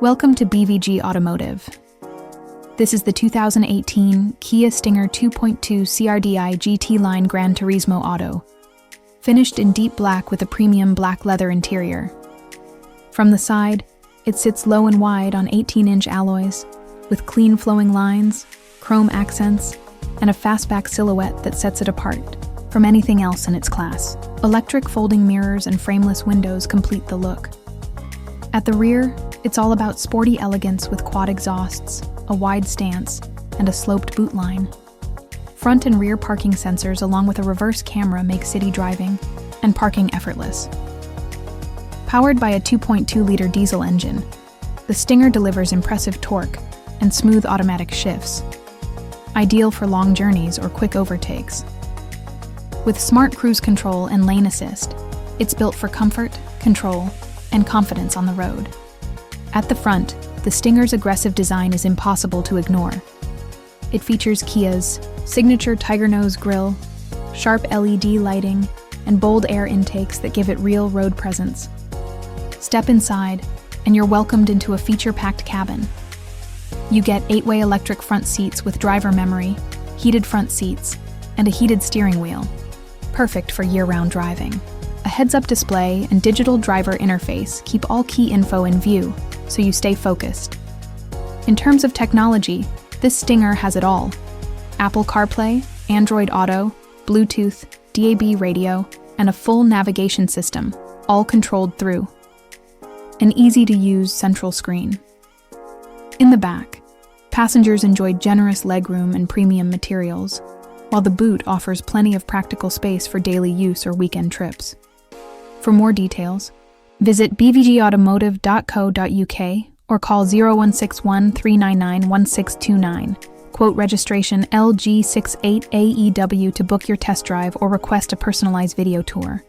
Welcome to BVG Automotive. This is the 2018 Kia Stinger 2.2 CRDi GT Line Gran Turismo Auto, finished in deep black with a premium black leather interior. From the side, it sits low and wide on 18-inch alloys, with clean flowing lines, chrome accents, and a fastback silhouette that sets it apart from anything else in its class. Electric folding mirrors and frameless windows complete the look. At the rear, it's all about sporty elegance with quad exhausts, a wide stance, and a sloped boot line. Front and rear parking sensors along with a reverse camera make city driving and parking effortless. Powered by a 2.2-liter diesel engine, the Stinger delivers impressive torque and smooth automatic shifts, ideal for long journeys or quick overtakes. With smart cruise control and lane assist, it's built for comfort, control, and confidence on the road. At the front, the Stinger's aggressive design is impossible to ignore. It features Kia's signature tiger nose grille, sharp LED lighting, and bold air intakes that give it real road presence. Step inside, and you're welcomed into a feature-packed cabin. You get 8-way electric front seats with driver memory, heated front seats, and a heated steering wheel, perfect for year-round driving. A heads-up display and digital driver interface keep all key info in view, so you stay focused. In terms of technology, this Stinger has it all: Apple CarPlay, Android Auto, Bluetooth, DAB radio, and a full navigation system, all controlled through an easy-to-use central screen. In the back, passengers enjoy generous legroom and premium materials, while the boot offers plenty of practical space for daily use or weekend trips. For more details, visit bvgautomotive.co.uk or call 0161 399 1629. Quote registration LG68AEW to book your test drive or request a personalized video tour.